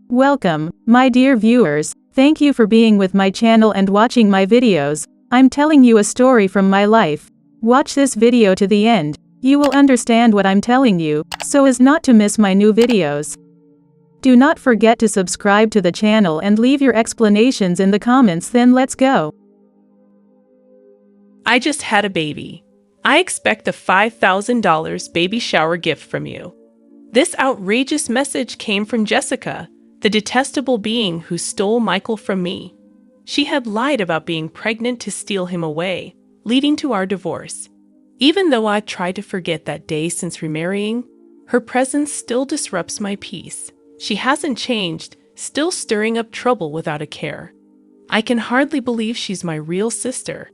Welcome, my dear viewers. Thank you for being with my channel and watching my videos. I'm telling you a story from my life. Watch this video to the end. You will understand what I'm telling you, so as not to miss my new videos. Do not forget to subscribe to the channel and leave your explanations in the comments. Then let's go. I just had a baby. I expect a $5,000 baby shower gift from you. This outrageous message came from Jessica, the detestable being who stole Michael from me. She had lied about being pregnant to steal him away, leading to our divorce. Even though I've tried to forget that day since remarrying, her presence still disrupts my peace. She hasn't changed, still stirring up trouble without a care. I can hardly believe she's my real sister.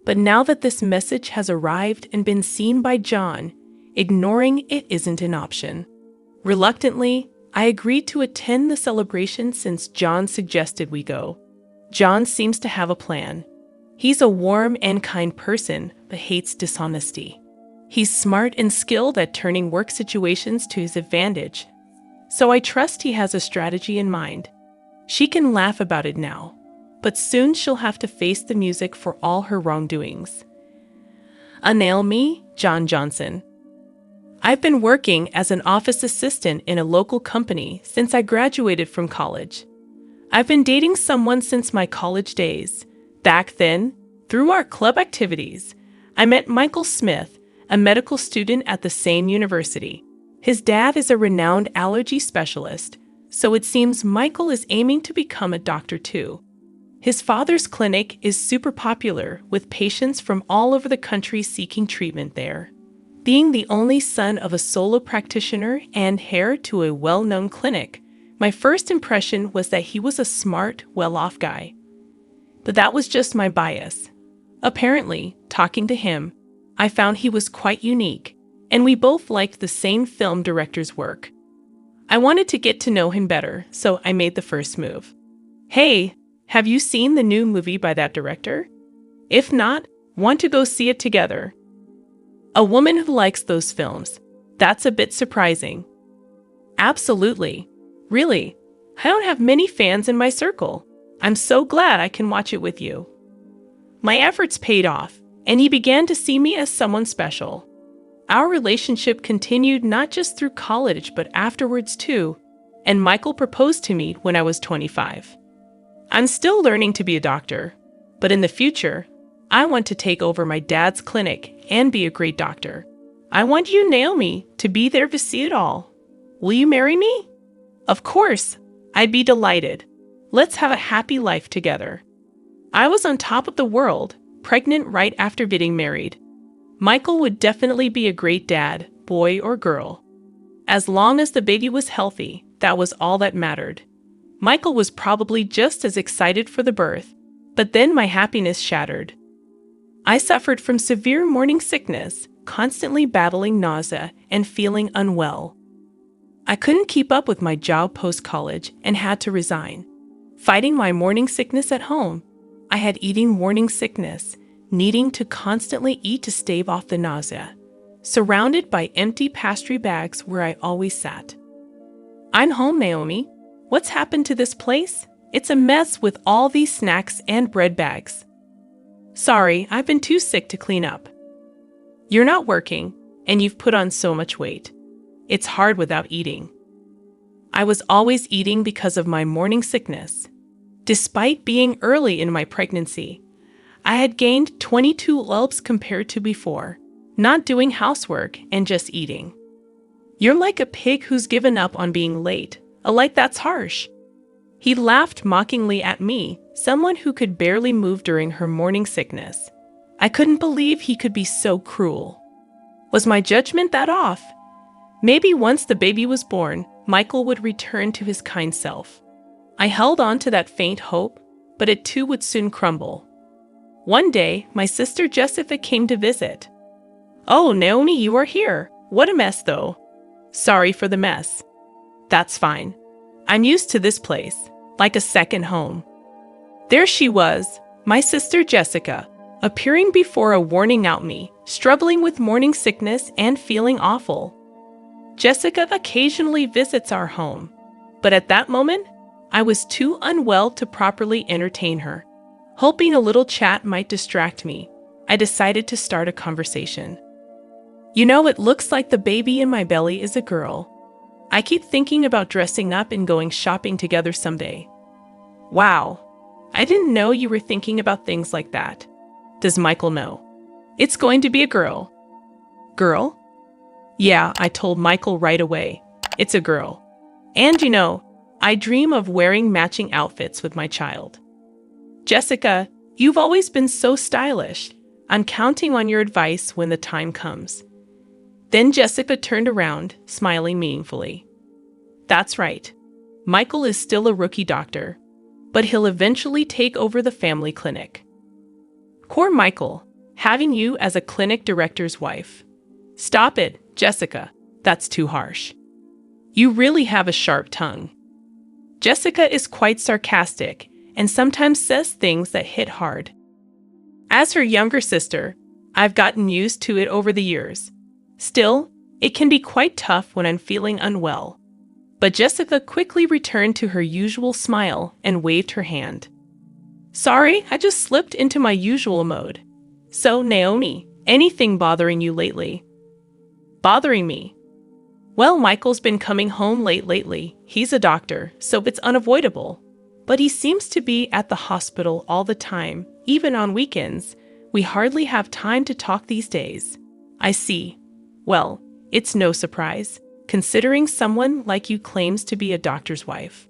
But now that this message has arrived and been seen by John, ignoring it isn't an option. Reluctantly, I agreed to attend the celebration since John suggested we go. John seems to have a plan. He's a warm and kind person, but hates dishonesty. He's smart and skilled at turning work situations to his advantage. So I trust he has a strategy in mind. She can laugh about it now, but soon she'll have to face the music for all her wrongdoings. Nail me, John Johnson. I've been working as an office assistant in a local company since I graduated from college. I've been dating someone since my college days. Back then, through our club activities, I met Michael Smith, a medical student at the same university. His dad is a renowned allergy specialist, so it seems Michael is aiming to become a doctor too. His father's clinic is super popular, with patients from all over the country seeking treatment there. Being the only son of a solo practitioner and heir to a well-known clinic, my first impression was that he was a smart, well-off guy. But that was just my bias. Apparently, talking to him, I found he was quite unique, and we both liked the same film director's work. I wanted to get to know him better, so I made the first move. Hey, have you seen the new movie by that director? If not, want to go see it together? A woman who likes those films. That's a bit surprising. Absolutely. Really, I don't have many fans in my circle. I'm so glad I can watch it with you. My efforts paid off, and he began to see me as someone special. Our relationship continued not just through college but afterwards too, and Michael proposed to me when I was 25. I'm still learning to be a doctor, but in the future, I want to take over my dad's clinic and be a great doctor. I want you, Naomi, to be there to see it all. Will you marry me? Of course, I'd be delighted. Let's have a happy life together. I was on top of the world, pregnant right after getting married. Michael would definitely be a great dad, boy or girl. As long as the baby was healthy, that was all that mattered. Michael was probably just as excited for the birth, but then my happiness shattered. I suffered from severe morning sickness, constantly battling nausea and feeling unwell. I couldn't keep up with my job post-college and had to resign. Fighting my morning sickness at home, I had eating morning sickness, needing to constantly eat to stave off the nausea, surrounded by empty pastry bags where I always sat. I'm home, Naomi. What's happened to this place? It's a mess with all these snacks and bread bags. Sorry, I've been too sick to clean up. You're not working, and you've put on so much weight. It's hard without eating. I was always eating because of my morning sickness. Despite being early in my pregnancy, I had gained 22 lumps compared to before, not doing housework and just eating. You're like a pig who's given up on being late. Like that's harsh. He laughed mockingly at me, someone who could barely move during her morning sickness. I couldn't believe he could be so cruel. Was my judgment that off? Maybe once the baby was born, Michael would return to his kind self. I held on to that faint hope, but it too would soon crumble. One day, my sister Jessica came to visit. Oh, Naomi, you are here. What a mess, though. Sorry for the mess. That's fine. I'm used to this place, like a second home. There she was, my sister Jessica, appearing before a worn out me, struggling with morning sickness and feeling awful. Jessica occasionally visits our home. But at that moment, I was too unwell to properly entertain her. Hoping a little chat might distract me, I decided to start a conversation. You know, it looks like the baby in my belly is a girl. I keep thinking about dressing up and going shopping together someday. Wow, I didn't know you were thinking about things like that. Does Michael know? It's going to be a girl. Girl? Yeah, I told Michael right away. It's a girl. And you know, I dream of wearing matching outfits with my child. Jessica, you've always been so stylish. I'm counting on your advice when the time comes. Then Jessica turned around, smiling meaningfully. That's right. Michael is still a rookie doctor, but he'll eventually take over the family clinic. Poor Michael, having you as a clinic director's wife. Stop it, Jessica. That's too harsh. You really have a sharp tongue. Jessica is quite sarcastic and sometimes says things that hit hard. As her younger sister, I've gotten used to it over the years. Still, it can be quite tough when I'm feeling unwell. But Jessica quickly returned to her usual smile and waved her hand. Sorry, I just slipped into my usual mode. So, Naomi, anything bothering you lately? Bothering me? Well, Michael's been coming home late lately. He's a doctor, so it's unavoidable. But he seems to be at the hospital all the time, even on weekends. We hardly have time to talk these days. I see. Well, it's no surprise, considering someone like you claims to be a doctor's wife.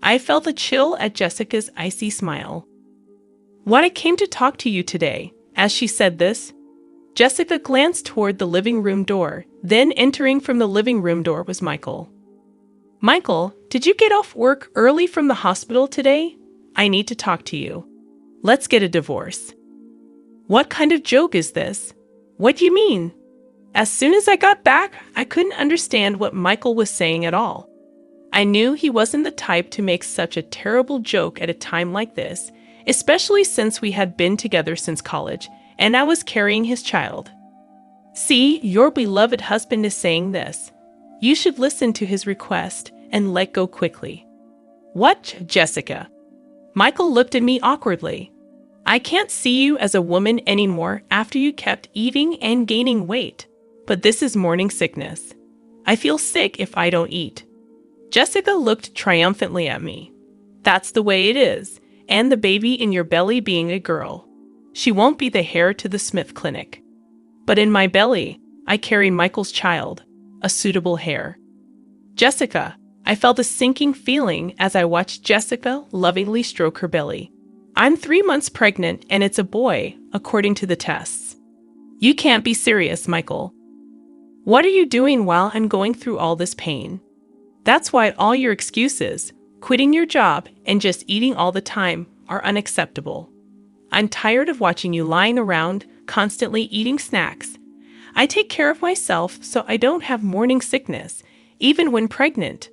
I felt a chill at Jessica's icy smile. What I came to talk to you today, as she said this, Jessica glanced toward the living room door, then entering from the living room door was Michael. Michael, did you get off work early from the hospital today? I need to talk to you. Let's get a divorce. What kind of joke is this? What do you mean? As soon as I got back, I couldn't understand what Michael was saying at all. I knew he wasn't the type to make such a terrible joke at a time like this, especially since we had been together since college, and I was carrying his child. See, your beloved husband is saying this. You should listen to his request and let go quickly. What, Jessica? Michael looked at me awkwardly. I can't see you as a woman anymore after you kept eating and gaining weight. But this is morning sickness. I feel sick if I don't eat. Jessica looked triumphantly at me. That's the way it is, and the baby in your belly being a girl. She won't be the heir to the Smith Clinic. But in my belly, I carry Michael's child, a suitable heir. Jessica, I felt a sinking feeling as I watched Jessica lovingly stroke her belly. I'm 3 months pregnant and it's a boy, according to the tests. You can't be serious, Michael. What are you doing while I'm going through all this pain? That's why all your excuses, quitting your job and just eating all the time, are unacceptable. I'm tired of watching you lying around, constantly eating snacks. I take care of myself so I don't have morning sickness, even when pregnant.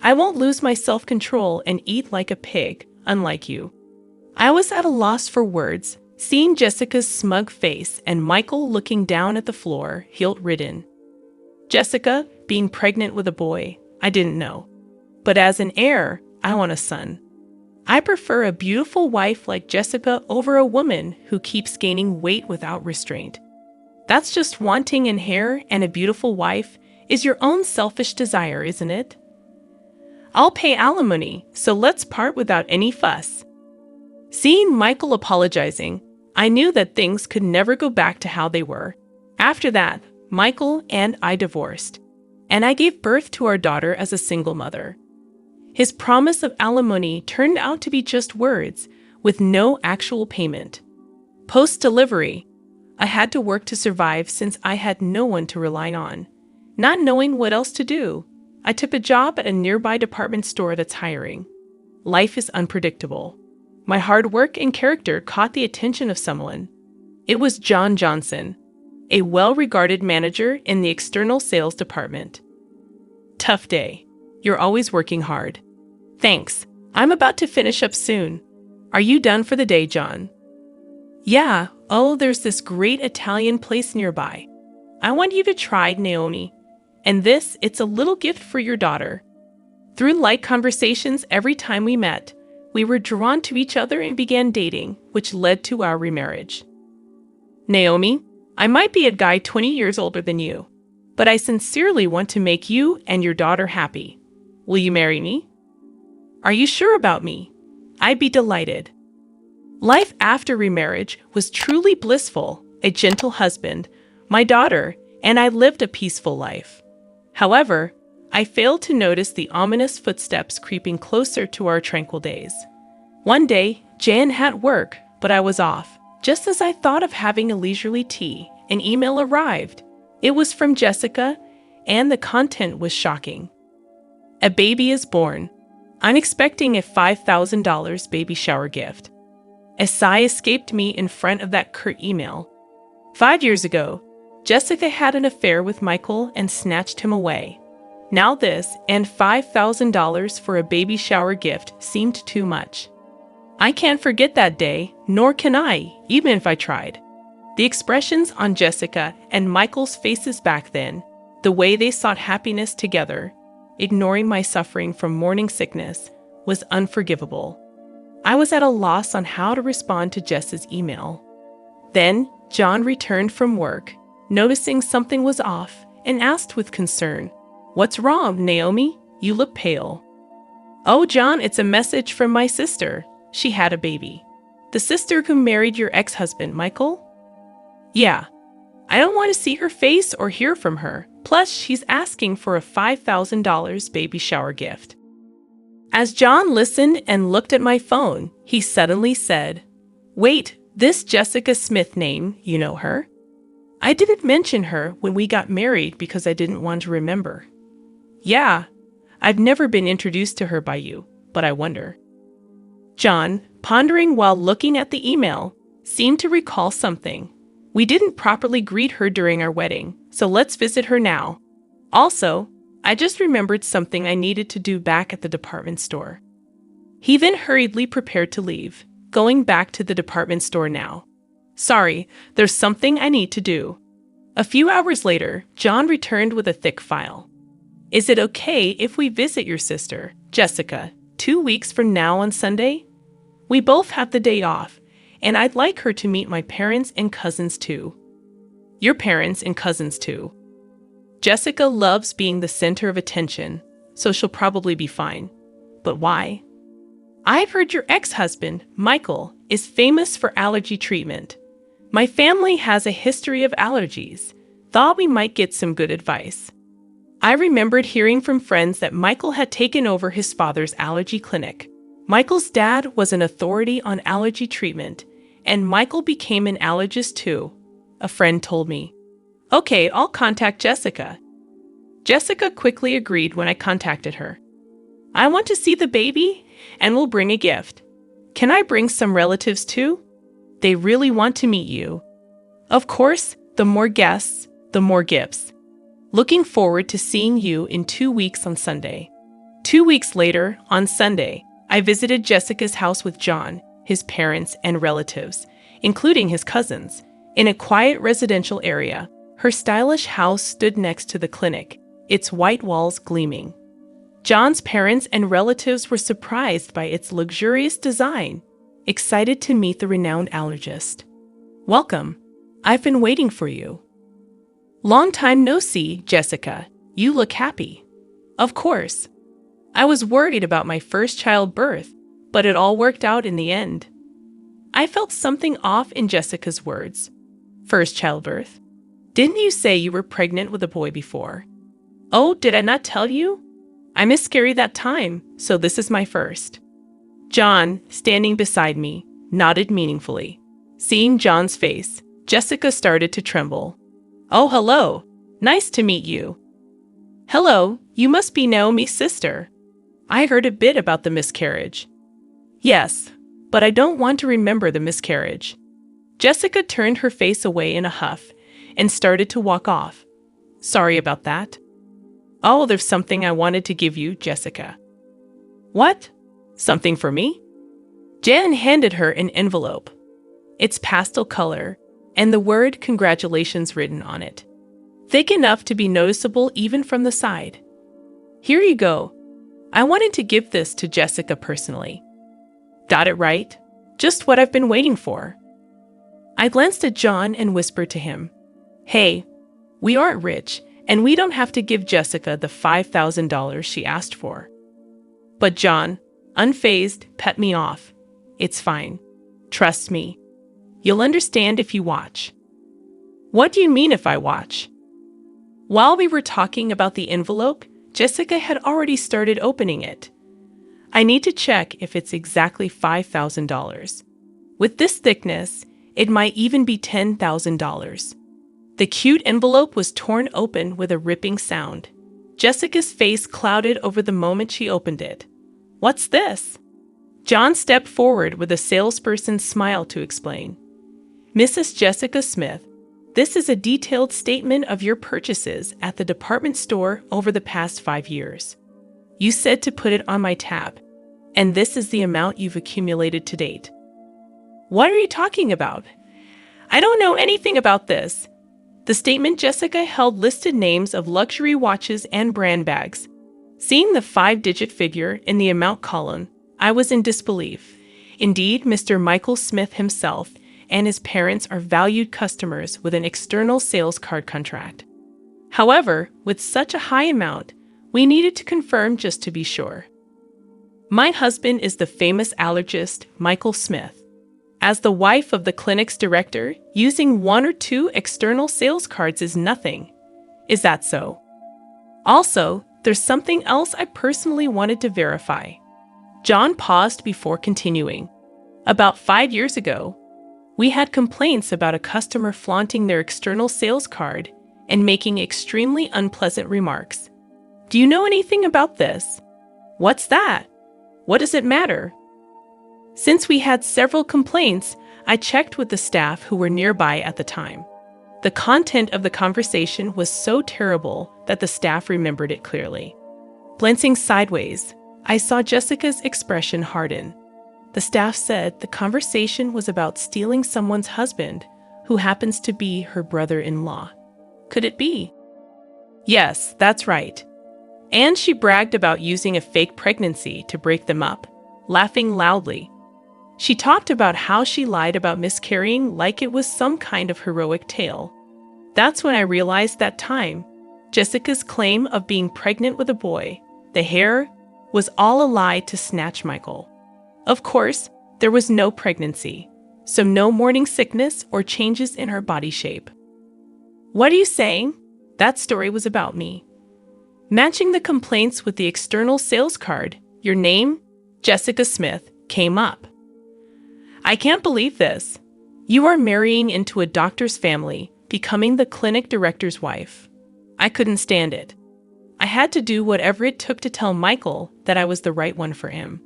I won't lose my self-control and eat like a pig, unlike you. I was at a loss for words, seeing Jessica's smug face and Michael looking down at the floor, guilt-ridden. Jessica, being pregnant with a boy, I didn't know. But as an heir, I want a son. I prefer a beautiful wife like Jessica over a woman who keeps gaining weight without restraint. That's just wanting an heir and a beautiful wife is your own selfish desire, isn't it? I'll pay alimony, so let's part without any fuss. Seeing Michael apologizing, I knew that things could never go back to how they were. After that, Michael and I divorced, and I gave birth to our daughter as a single mother. His promise of alimony turned out to be just words, with no actual payment. Post-delivery, I had to work to survive since I had no one to rely on. Not knowing what else to do, I took a job at a nearby department store that's hiring. Life is unpredictable. My hard work and character caught the attention of someone. It was John Johnson, a well-regarded manager in the external sales department. Tough day. You're always working hard. Thanks. I'm about to finish up soon. Are you done for the day, John? Yeah. Oh, there's this great Italian place nearby. I want you to try, Naomi. And it's a little gift for your daughter. Through light conversations every time we met, we were drawn to each other and began dating, which led to our remarriage. Naomi, I might be a guy 20 years older than you, but I sincerely want to make you and your daughter happy. Will you marry me? Are you sure about me? I'd be delighted. Life after remarriage was truly blissful. A gentle husband, my daughter, and I lived a peaceful life. However, I failed to notice the ominous footsteps creeping closer to our tranquil days. One day, Jan had work, but I was off. Just as I thought of having a leisurely tea, an email arrived. It was from Jessica, and the content was shocking. A baby is born. I'm expecting a $5,000 baby shower gift. A sigh escaped me in front of that curt email. 5 years ago, Jessica had an affair with Michael and snatched him away. Now this and $5,000 for a baby shower gift seemed too much. I can't forget that day, nor can I, even if I tried. The expressions on Jessica and Michael's faces back then, the way they sought happiness together, ignoring my suffering from morning sickness, was unforgivable. I was at a loss on how to respond to Jess's email. Then, John returned from work, noticing something was off, and asked with concern, "What's wrong, Naomi? You look pale." "Oh, John, it's a message from my sister. She had a baby." "The sister who married your ex-husband, Michael?" "Yeah. I don't want to see her face or hear from her. Plus, she's asking for a $5,000 baby shower gift." As John listened and looked at my phone, he suddenly said, "Wait, this Jessica Smith name, you know her?" "I didn't mention her when we got married because I didn't want to remember." "Yeah, I've never been introduced to her by you, but I wonder." John, pondering while looking at the email, seemed to recall something. "We didn't properly greet her during our wedding, so let's visit her now. Also, I just remembered something I needed to do back at the department store." He then hurriedly prepared to leave, going back to the department store now. "Sorry, there's something I need to do." A few hours later, John returned with a thick file. "Is it okay if we visit your sister, Jessica, 2 weeks from now on Sunday? We both have the day off, and I'd like her to meet my parents and cousins too." "Your parents and cousins too." "Jessica loves being the center of attention, so she'll probably be fine. But why?" "I've heard your ex-husband, Michael, is famous for allergy treatment. My family has a history of allergies. Thought we might get some good advice." I remembered hearing from friends that Michael had taken over his father's allergy clinic. Michael's dad was an authority on allergy treatment, and Michael became an allergist too, a friend told me. "Okay, I'll contact Jessica." Jessica quickly agreed when I contacted her. "I want to see the baby, and will bring a gift. Can I bring some relatives too? They really want to meet you." "Of course, the more guests, the more gifts. Looking forward to seeing you in 2 weeks on Sunday." 2 weeks later, on Sunday, I visited Jessica's house with John, his parents, and relatives, including his cousins, in a quiet residential area. Her stylish house stood next to the clinic, its white walls gleaming. John's parents and relatives were surprised by its luxurious design, excited to meet the renowned allergist. "Welcome. I've been waiting for you." "Long time no see, Jessica. You look happy." "Of course. I was worried about my first childbirth, but it all worked out in the end." I felt something off in Jessica's words. "First childbirth? Didn't you say you were pregnant with a boy before?" "Oh, did I not tell you? I miscarried that time, so this is my first." John, standing beside me, nodded meaningfully. Seeing John's face, Jessica started to tremble. "Oh, hello. Nice to meet you." "Hello, you must be Naomi's sister. I heard a bit about the miscarriage." "Yes, but I don't want to remember the miscarriage." Jessica turned her face away in a huff and started to walk off. "Sorry about that." "Oh, there's something I wanted to give you, Jessica." "What? Something for me?" Jan handed her an envelope. It's pastel color, and the word congratulations written on it. Thick enough to be noticeable even from the side. "Here you go. I wanted to give this to Jessica personally. Got it right? Just what I've been waiting for. I glanced at John and whispered to him, "Hey, we aren't rich, and we don't have to give Jessica the $5,000 she asked for." But John, unfazed, pet me off. "It's fine. Trust me. You'll understand if you watch." "What do you mean if I watch?" While we were talking about the envelope, Jessica had already started opening it. "I need to check if it's exactly $5,000. With this thickness, it might even be $10,000. The cute envelope was torn open with a ripping sound. Jessica's face clouded over the moment she opened it. "What's this?" John stepped forward with a salesperson's smile to explain. "Mrs. Jessica Smith, this is a detailed statement of your purchases at the department store over the past 5 years. You said to put it on my tab, and this is the amount you've accumulated to date." "What are you talking about? I don't know anything about this." The statement Jessica held listed names of luxury watches and brand bags. Seeing the 5-digit figure in the amount column, I was in disbelief. Indeed, Mr. Michael Smith himself and his parents are valued customers with an external sales card contract. However, with such a high amount, we needed to confirm just to be sure. My husband is the famous allergist, Michael Smith. As the wife of the clinic's director, using 1 or 2 external sales cards is nothing. Is that so? Also, there's something else I personally wanted to verify. John paused before continuing. About 5 years ago, we had complaints about a customer flaunting their external sales card and making extremely unpleasant remarks. Do you know anything about this? What's that? What does it matter? Since we had several complaints, I checked with the staff who were nearby at the time. The content of the conversation was so terrible that the staff remembered it clearly. Glancing sideways, I saw Jessica's expression harden. The staff said the conversation was about stealing someone's husband, who happens to be her brother-in-law. Could it be? Yes, that's right. And she bragged about using a fake pregnancy to break them up, laughing loudly. She talked about how she lied about miscarrying like it was some kind of heroic tale. That's when I realized that time, Jessica's claim of being pregnant with a boy, the hair, was all a lie to snatch Michael. Of course, there was no pregnancy, so no morning sickness or changes in her body shape. What are you saying? That story was about me. Matching the complaints with the external sales card, your name, Jessica Smith, came up. I can't believe this. You are marrying into a doctor's family, becoming the clinic director's wife. I couldn't stand it. I had to do whatever it took to tell Michael that I was the right one for him.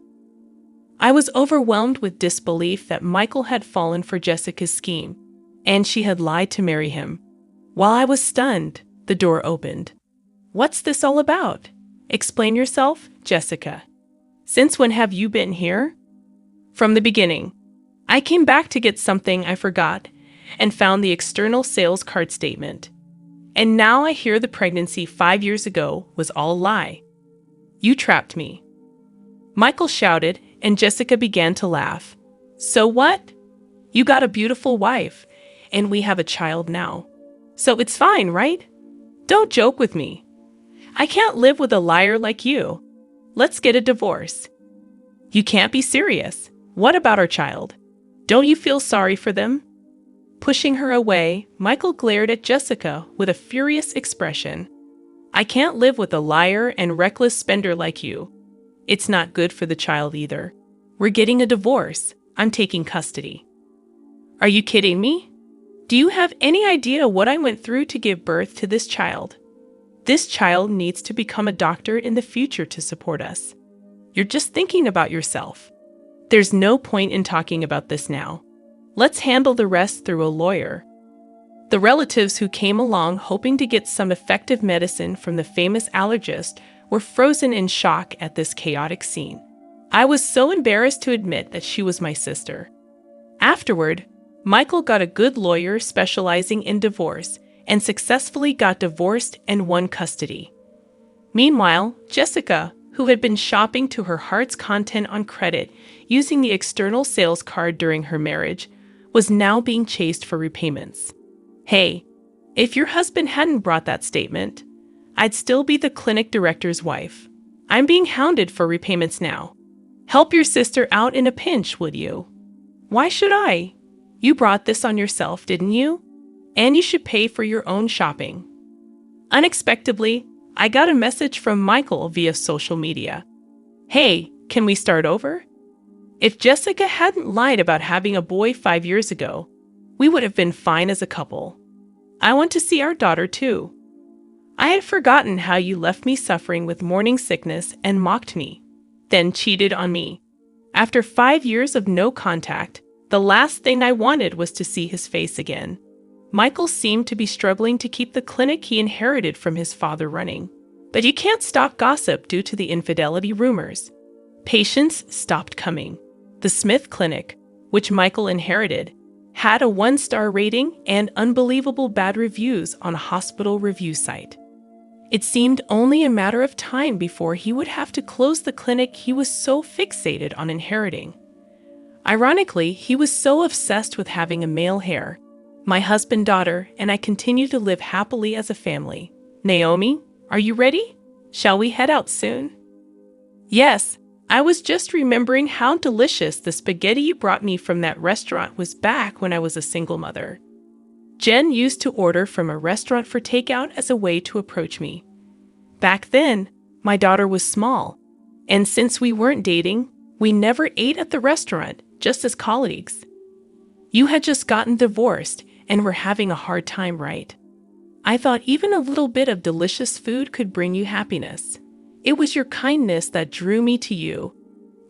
I was overwhelmed with disbelief that Michael had fallen for Jessica's scheme, and she had lied to marry him. While I was stunned, the door opened. What's this all about? Explain yourself, Jessica. Since when have you been here? From the beginning. I came back to get something I forgot and found the external sales card statement. And now I hear the pregnancy 5 years ago was all a lie. You trapped me. Michael shouted, and Jessica began to laugh. So what? You got a beautiful wife, and we have a child now. So it's fine, right? Don't joke with me. I can't live with a liar like you. Let's get a divorce. You can't be serious. What about our child? Don't you feel sorry for them? Pushing her away, Michael glared at Jessica with a furious expression. I can't live with a liar and reckless spender like you. It's not good for the child either. We're getting a divorce. I'm taking custody. Are you kidding me? Do you have any idea what I went through to give birth to this child? This child needs to become a doctor in the future to support us. You're just thinking about yourself. There's no point in talking about this now. Let's handle the rest through a lawyer. The relatives who came along hoping to get some effective medicine from the famous allergist were frozen in shock at this chaotic scene. I was so embarrassed to admit that she was my sister. Afterward, Michael got a good lawyer specializing in divorce and successfully got divorced and won custody. Meanwhile, Jessica, who who had been shopping to her heart's content on credit using the external sales card during her marriage, was now being chased for repayments. Hey, if your husband hadn't brought that statement, I'd still be the clinic director's wife. I'm being hounded for repayments now. Help your sister out in a pinch, would you? Why should I? You brought this on yourself, didn't you? And you should pay for your own shopping. Unexpectedly, I got a message from Michael via social media. Hey, can we start over? If Jessica hadn't lied about having a boy 5 years ago, we would have been fine as a couple. I want to see our daughter too. I had forgotten how you left me suffering with morning sickness and mocked me, then cheated on me. After 5 years of no contact, the last thing I wanted was to see his face again. Michael seemed to be struggling to keep the clinic he inherited from his father running. But you can't stop gossip due to the infidelity rumors. Patients stopped coming. The Smith Clinic, which Michael inherited, had a 1-star rating and unbelievable bad reviews on a hospital review site. It seemed only a matter of time before he would have to close the clinic he was so fixated on inheriting. Ironically, he was so obsessed with having a male heir, my husband, daughter, and I continue to live happily as a family. Naomi, are you ready? Shall we head out soon? Yes, I was just remembering how delicious the spaghetti you brought me from that restaurant was back when I was a single mother. Jen used to order from a restaurant for takeout as a way to approach me. Back then, my daughter was small, and since we weren't dating, we never ate at the restaurant, just as colleagues. You had just gotten divorced and were having a hard time, right? I thought even a little bit of delicious food could bring you happiness. It was your kindness that drew me to you,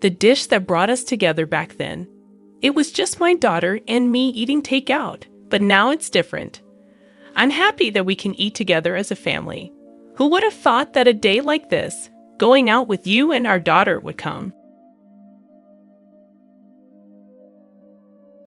the dish that brought us together back then. It was just my daughter and me eating takeout, but now it's different. I'm happy that we can eat together as a family. Who would have thought that a day like this, going out with you and our daughter, would come?